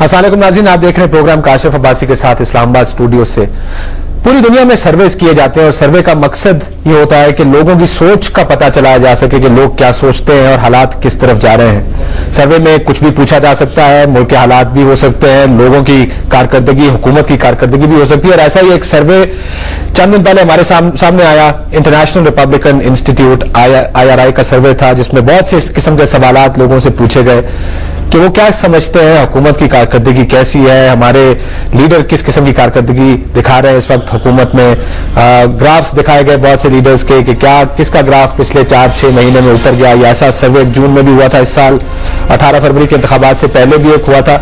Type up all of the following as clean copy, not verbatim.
अस्सलाम वालेकुम नाज़रीन, आप देख रहे हैं प्रोग्राम काशिफ अब्बासी के साथ इस्लामाबाद स्टूडियो से। पूरी दुनिया में सर्वेस किए जाते हैं और सर्वे का मकसद ये होता है कि लोगों की सोच का पता चलाया जा सके कि लोग क्या सोचते हैं और हालात किस तरफ जा रहे हैं। सर्वे में कुछ भी पूछा जा सकता है, मुल्क के हालात भी हो सकते हैं, लोगों की कारकर्दगी, हुकूमत की कारकर्दगी भी हो सकती है। और ऐसा ही एक सर्वे चंद दिन पहले हमारे सामने आया, इंटरनेशनल रिपब्लिकन इंस्टीट्यूट IRI का सर्वे था, जिसमें बहुत से इस किस्म के सवालात लोगों से पूछे गए कि वो क्या समझते हैं, हुकूमत की कारकर्दगी कैसी है, हमारे लीडर किस किस्म की कारकर्दगी दिखा रहे हैं इस वक्त हुकूमत में। ग्राफ्स दिखाए गए बहुत से लीडर्स के कि क्या किसका ग्राफ पिछले 4-6 महीने में उतर गया। या ऐसा सर्वे जून में भी हुआ था इस साल, 18 फरवरी के इंतखाबात से पहले भी एक हुआ था।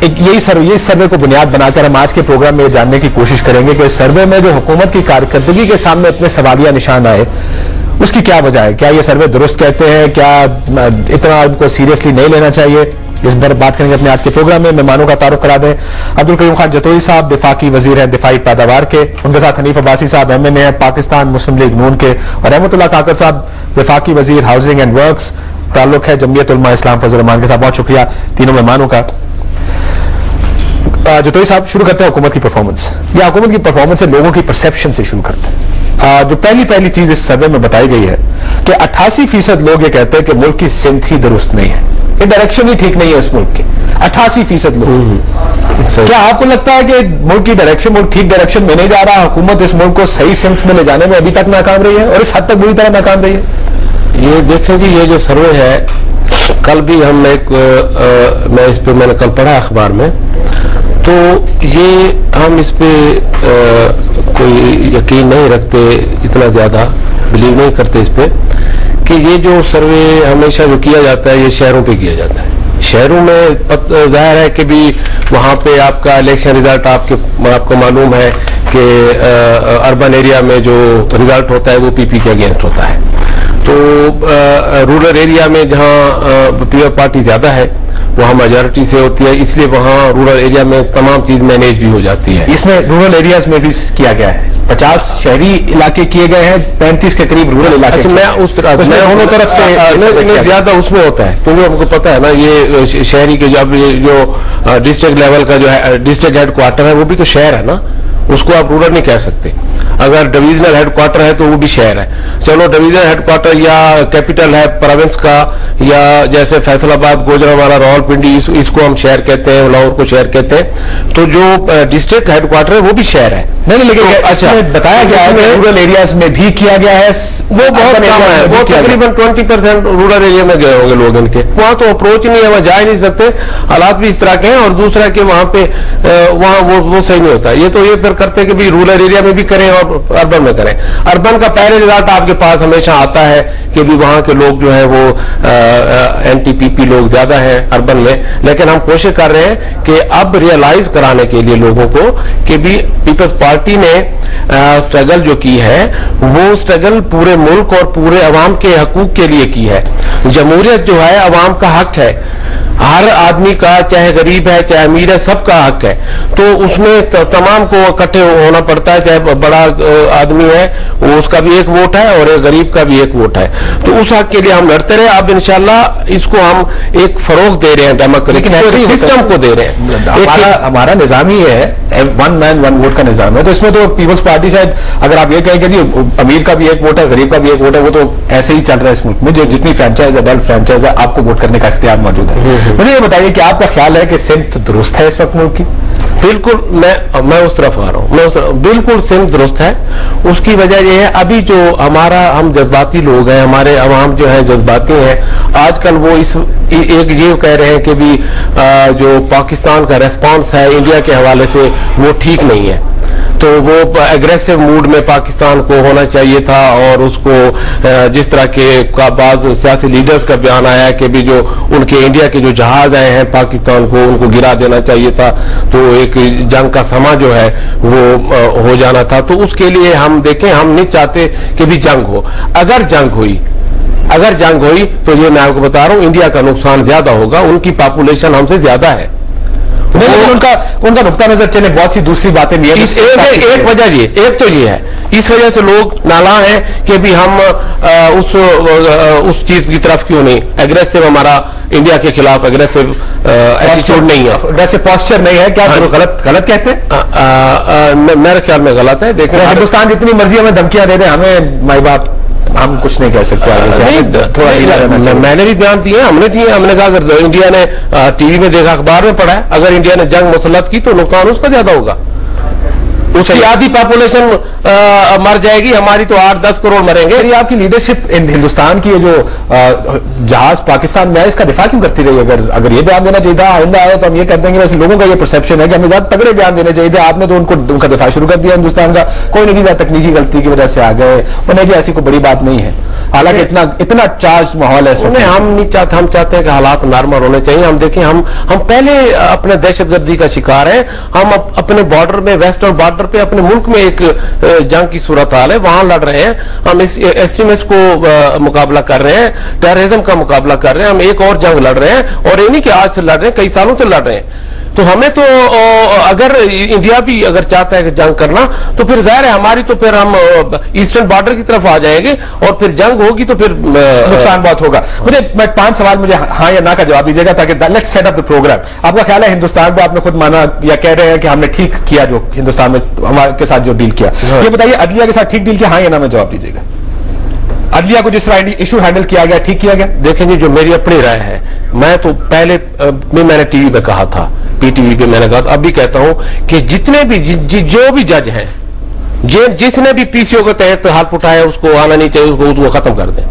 यही सर्वे को बुनियाद बनाकर हम आज के प्रोग्राम में जानने की कोशिश करेंगे कि सर्वे में जो हुकूमत की कारकर्दगी के सामने इतने सवालिया निशान आए, उसकी क्या वजह है। क्या ये सर्वे दुरुस्त कहते हैं, क्या इतना उनको सीरियसली नहीं लेना चाहिए, इस पर बात करेंगे अपने आज के प्रोग्राम में। मेहमानों का तारुफ करा दें, अब्दुल करीम खान जतोई साहब वफाकी वजीर हैं दिफाई पैदावार के, उनके साथ हनीफ अब्बासी साहब MNA हैं पाकिस्तान मुस्लिम लीग नून के, और रहमतुल्लाह काकर साहब वफाकी वजीर हाउसिंग एंड वर्क्स, ताल्लुक है जमीयत उलमा इस्लाम फजल रहमान के साथ। बहुत शुक्रिया तीनों मेहमानों का। जतोई साहब, शुरू करते हैं हुकूमत की परफॉर्मेंस या हुकूमत की परफॉर्मेंस से लोगों की परसेप्शन से शुरू करते हैं। जो पहली चीज इस सर्वे में बताई गई है कि 88% लोग ये कहते हैं कि मुल्क की सिमत ही दुरुस्त नहीं है, ये डायरेक्शन ही ठीक नहीं है इस मुल्क की। 88% लोग। क्या आपको लगता है कि मुल्क की डायरेक्शन, मुल्क ठीक डायरेक्शन में नहीं जा रहा, हुकूमत इस मुल्क को सही सिमत में ले जाने में अभी तक नाकाम रही है और इस हद तक बुरी तरह नाकाम रही है? ये देखें जी, ये जो सर्वे है, कल भी हम मैं इस पे मैंने कल पढ़ा अखबार में, तो ये हम इस पे कोई यकीन नहीं रखते, इतना ज्यादा बिलीव नहीं करते इस पे कि ये जो सर्वे हमेशा जो किया जाता है ये शहरों पे किया जाता है। शहरों में जाहिर है कि भी वहाँ पे आपका इलेक्शन रिजल्ट आपको मालूम है कि अर्बन एरिया में जो रिजल्ट होता है वो PP के अगेंस्ट होता है। तो रूरल एरिया में जहाँ पीपल पार्टी ज्यादा है वहाँ मेजॉरिटी से होती है, इसलिए वहाँ रूरल एरिया में तमाम चीज मैनेज भी हो जाती है। इसमें रूरल एरियाज में भी किया गया है, 50 शहरी इलाके किए गए हैं, 35 के करीब रूरल इलाके। अच्छा, मैं उस तरह दोनों तरफ से ज्यादा उसमें होता है, क्योंकि हमको पता है ना ये शहरी के जब जो डिस्ट्रिक्ट लेवल का जो है डिस्ट्रिक्ट हेडक्वार्टर है वो भी तो शहर है ना, उसको आप रूरल नहीं कह सकते। अगर डिवीजनल हेडक्वार्टर है तो वो भी शहर है। चलो डिवीजनल हेडक्वार्टर या कैपिटल है प्रोविंस का, या जैसे फैसलाबाद, गोजरावाला, रावलपिंडी, इसको हम शहर कहते हैं, लाहौर को शहर कहते हैं। तो जो डिस्ट्रिक्ट हेडक्वार्टर है वो भी शहर है। नहीं, लेकिन अच्छा बताया गया है कि रूरल एरियाज में भी किया गया है, वो बहुत कम है, वो तकरीबन 20% रूरल एरिया में गए होंगे लोग इनके। वहां तो अप्रोच नहीं है, वहां जा ही नहीं सकते, हालात भी इस तरह के हैं। और दूसरा कि वहां पे वहां वो सही नहीं होता। ये तो ये फिर करते हैं कि भी रूरल एरिया में भी करें और अर्बन में करें। अर्बन का पहले रिजल्ट आपके पास हमेशा आता है कि भी वहां के लोग जो है वो NTPP लोग ज्यादा हैं अर्बन में। लेकिन हम कोशिश कर रहे हैं कि अब रियलाइज कराने के लिए लोगों को कि भी पीपल्स पार्टी ने स्ट्रगल जो की है वो स्ट्रगल पूरे मुल्क और पूरे अवाम के हकूक के लिए की है। जमहूरियत जो है अवाम का हक है, हर आदमी का, चाहे गरीब है चाहे अमीर है, सबका हक है। तो उसमें तमाम को इकट्ठे होना पड़ता है, चाहे बड़ा आदमी है वो उसका भी एक वोट है और एक गरीब का भी एक वोट है। तो उस हक के लिए हम लड़ते रहे। अब इंशाल्लाह इसको हम एक फरोग दे रहे हैं, डेमोक्रेसी सिस्टम को दे रहे हैं। हमारा निजाम ही है, 1 मैन 1 वोट का निजाम है। तो इसमें तो पीपल्स पार्टी शायद अगर आप ये कहें कि जी अमीर का भी एक वोट है, गरीब का भी एक वोट है, वो तो ऐसे ही चल रहा है इस मुल्क में। जो जितनी फ्रेंचाइज है, बल्क फ्रेंचाइज है, आपको वोट करने का इख्तियार मौजूद है। मुझे ये बताइए कि आपका ख्याल है कि सिमत दुरुस्त है इस वक्त मुल्क की? बिल्कुल, मैं उस तरफ आ रहा हूँ, बिल्कुल सिमत दुरुस्त है। उसकी वजह यह है अभी जो हम जज्बाती लोग हैं, हमारे अवाम जो है जज्बाती हैं। आजकल वो एक ये कह रहे हैं कि भी जो पाकिस्तान का रेस्पॉन्स है इंडिया के हवाले से वो ठीक नहीं है, तो वो एग्रेसिव मूड में पाकिस्तान को होना चाहिए था। और उसको जिस तरह के बाद सियासी लीडर्स का बयान आया है कि भी जो उनके इंडिया के जो जहाज आए हैं पाकिस्तान को, उनको गिरा देना चाहिए था। तो एक जंग का समा जो है वो हो जाना था। तो उसके लिए हम देखें, हम नहीं चाहते कि भी जंग हो। अगर जंग हुई तो ये मैं आपको बता रहा हूं इंडिया का नुकसान ज्यादा होगा। उनकी पॉपुलेशन हमसे ज्यादा है उनका नुक्ता नजर चले, बहुत सी दूसरी बातें भी है। एक वजह ये, एक तो ये है, इस वजह से लोग नाला हैं कि भी हम उस चीज की तरफ क्यों नहीं, एग्रेसिव हमारा इंडिया के खिलाफ एग्रेसिव एटीट्यूड नहीं है, एग्रेसिव पोस्चर नहीं है। क्या गलत कहते हैं? मेरे ख्याल में गलत है। देखें, हिंदुस्तान जितनी मर्जी हमें धमकियां दे दें, हमें माई बाप हम कुछ नहीं कह सकते आगे से, थोड़ा मैंने भी बयान दिए, हमने दिए, हमने कहा अगर इंडिया ने टीवी में देखा, अखबार में पढ़ा है, अगर इंडिया ने जंग मुसल्लत की तो नुकसान उसका ज्यादा होगा, उसकी आधी पॉपुलेशन मर जाएगी, हमारी तो 8-10 करोड़ मरेंगे। ये आपकी लीडरशिप हिंदुस्तान की जो जहाज पाकिस्तान में आए, इसका दिफा क्यों करती रही? अगर ये बयान देना चाहिए था, आइंदा आए तो हम ये कर देंगे। वैसे लोगों का ये परसेप्शन है कि हमें ज्यादा तगड़े बयान देने चाहिए थे, आपने तो उनका दिफा शुरू कर दिया हिंदुस्तान का। कोई नहीं, तकनीकी गलती की वजह से आ गए, उन्हें जी ऐसी कोई बड़ी बात नहीं है, हालांकि इतना चार्ज माहौल है। हम नहीं चाहते, हम चाहते हैं कि हालात नॉर्मल होने चाहिए। हम देखें, हम पहले अपने दहशतगर्दी का शिकार है, हम अपने बॉर्डर में, वेस्टर्न बॉर्डर पे अपने मुल्क में एक जंग की सूरत हाल है, वहां लड़ रहे हैं हम, इस एक्सट्रीमिस्ट को मुकाबला कर रहे हैं, टेररिज्म का मुकाबला कर रहे हैं, हम एक और जंग लड़ रहे हैं, और ये नहीं कि आज से लड़ रहे हैं, कई सालों से लड़ रहे हैं। तो हमें तो अगर इंडिया भी अगर चाहता है कि जंग करना, तो फिर जाहिर है हमारी, तो फिर हम ईस्टर्न बॉर्डर की तरफ आ जाएंगे, और फिर जंग होगी तो फिर नुकसान बहुत होगा। मुझे 5 सवाल मुझे हाँ या ना का जवाब दीजिएगा, ताकि let's set up the programme. आपका ख्याल है हिंदुस्तान पे, आपने खुद माना या कह रहे हैं कि हमने ठीक किया जो हिंदुस्तान में हमारे के साथ जो डील किया, ये बताइए अदलिया के साथ ठीक डील किया, हाँ या ना में जवाब दीजिएगा। अदलिया को जिस तरह इशू हैंडल किया गया, ठीक किया गया? देखें जी, जो मेरी अपनी राय है, मैं तो पहले मैंने टीवी पे कहा था, पीटीवी पे मैंने कहा था, अब भी कहता हूं कि जितने भी जो भी जज हैं, जिसने भी पीसीओ के तहत हाथ उठाया, उसको आना नहीं चाहिए, उसको खत्म कर दें,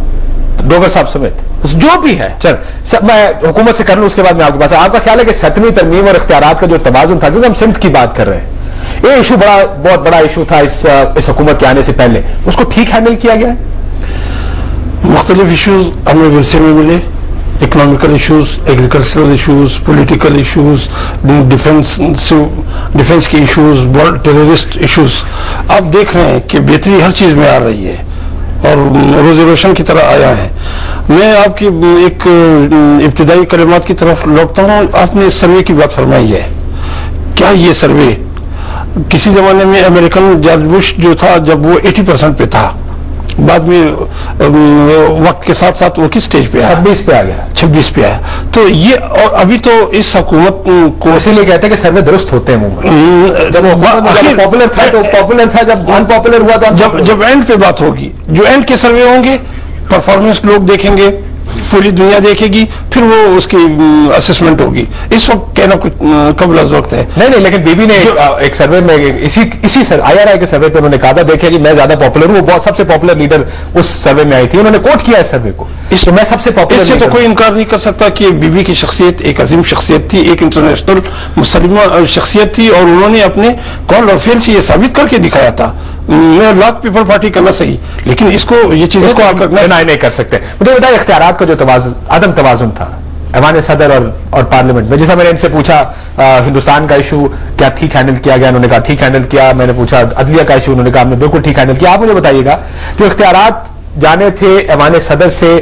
डोगर साहब समेत जो भी है। चल मैं हुकूमत से कर लूं, उसके बाद मैं आपके पास। आपका ख्याल है कि 7वीं तरमीम और इख्तियारात का जो तवाज़ुन था, क्योंकि हम सिंध की बात कर रहे हैं, ये इशू बहुत बड़ा इशू था इस हुकूमत के आने से पहले, उसको ठीक हैंडल किया गया है? मुख्तलिफ इशूज हमें विरसे में मिले, economical issues, agricultural issues, political issues, defence के इशूज, टेररिस्ट इशूज। आप देख रहे हैं कि बेहतरी हर चीज में आ रही है और रोज़े रोशन की तरह आया है। मैं आपकी एक इब्तिदाई कलिमात की तरफ लौटता हूँ। आपने सर्वे की बात फरमाई है, क्या ये सर्वे किसी जमाने में अमेरिकन जॉर्ज बुश जो था, जब वो 80% पे था, बाद में वक्त के साथ साथ वो किस स्टेज पे आया? 26 पे आ गया, 26 पे आया। तो ये, और अभी तो इस हुकूमत को इसीलिए कहते हैं कि सर्वे दुरुस्त होते हैं। जब पॉपुलर था तो पॉपुलर था, जब अनपॉपुलर हुआ तो जब एंड पे बात होगी, जो एंड के सर्वे होंगे, परफॉर्मेंस लोग देखेंगे, पूरी दुनिया देखेगी, फिर वो उसकी असेसमेंट होगी। इस वक्त कहना कुछ कबल वक्त है। नहीं, लेकिन बीबी ने एक सर्वे में इसी IRI के सर्वे पे उन्होंने कहा था, देखिए जी मैं ज्यादा पॉपुलर हूँ, बहुत सबसे पॉपुलर लीडर उस सर्वे में आई थी, उन्होंने कोट किया इस सर्वे को, तो मैं सबसे पॉपुलर। इससे तो कोई इनकार नहीं कर सकता कि बीबी की शख्सियत एक अजीम शख्सियत थी, एक इंटरनेशनल मुसलमान शख्सियत थी, और उन्होंने अपने कौल और फेल से ये साबित करके दिखाया था। मैं लाख पीपल पार्टी करना सही, लेकिन इसको ये चीज इसको आप नहीं कर सकते। मुझे बताइए, इख्तियारात का जो अदम तवाज़ुन था ऐवान सदर और पार्लियामेंट में, जैसा मैंने इनसे पूछा हिंदुस्तान का इशू क्या ठीक हैंडल किया गया, उन्होंने कहा ठीक हैंडल किया। मैंने पूछा अदलिया का इशू, उन्होंने कहा हमने बिल्कुल ठीक हैंडल किया। आप मुझे बताइएगा, जो इख्तियारात जाने थे ऐवान सदर से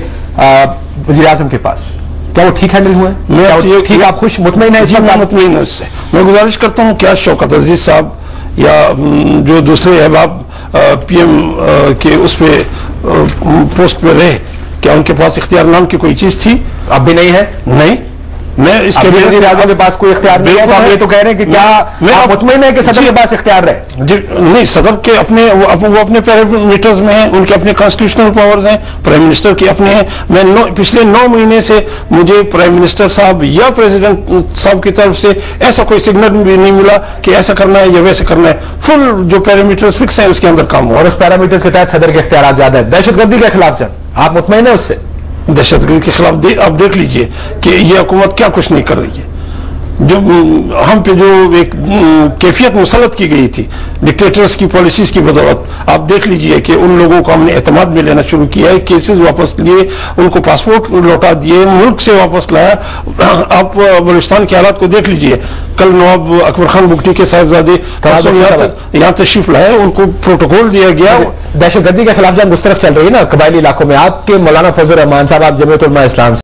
वज़ीर आज़म के पास, क्या वो ठीक हैंडल हुए? मैं ठीक, आप खुश मुतमईन है? मुतमईन है उससे। मैं गुजारिश करता हूँ, क्या शौकत अजीज साहब या जो दूसरे अहबाब PM के उस पे पोस्ट पे रहे, क्या उनके पास इख्तियार नाम की कोई चीज थी? अब भी नहीं है। नहीं, मैं इसके वज़ीर आज़म के पास कोई इख्तियार नहीं है। आप ये तो कह रहे हैं कि क्या आप मुतमईन है कि सदर के पास इख्तियार रहे? नहीं, सदर के अपने वो अपने पैरामीटर्स में हैं, उनके अपने कॉन्स्टिट्यूशनल पावर्स हैं, प्राइम मिनिस्टर के अपने हैं। मैं पिछले 9 महीने से मुझे प्राइम मिनिस्टर साहब या प्रेसिडेंट साहब की तरफ से ऐसा कोई सिग्नल भी नहीं मिला कि ऐसा करना है या वैसे करना है। फुल जो पैरामीटर्स फिक्स हैं उसके अंदर काम हुआ, और उस पैरामीटर्स के तहत सदर के इख्तियार ज्यादा है। दहशतगर्दी के खिलाफ जंग, आप मुतमईन है उससे? दहशतगर्दी के खिलाफ आप देख लीजिए कि ये हुकूमत क्या कुछ नहीं कर रही है। जो हम पे जो एक कैफियत मुसलत की गई थी डिक्टेटर्स की पॉलिसीज की बदौलत, आप देख लीजिए कि उन लोगों को हमने एतमाद में लेना शुरू किया है, केसेस वापस लिए, उनको पासपोर्ट लौटा दिए, मुल्क से वापस लाया। आप बलूचिस्तान के हालात को देख लीजिए। कल नवाब अकबर खान बुगटी के साहिबजादे यहाँ तशरीफ लाए, उनको प्रोटोकॉल दिया गया। दहशतगर्दी के खिलाफ जंग उस तरफ चल रही है ना कबायली इलाकों में। आपके मौलाना फजल रहमान साहब, आप जमीयत उलमा इस्लाम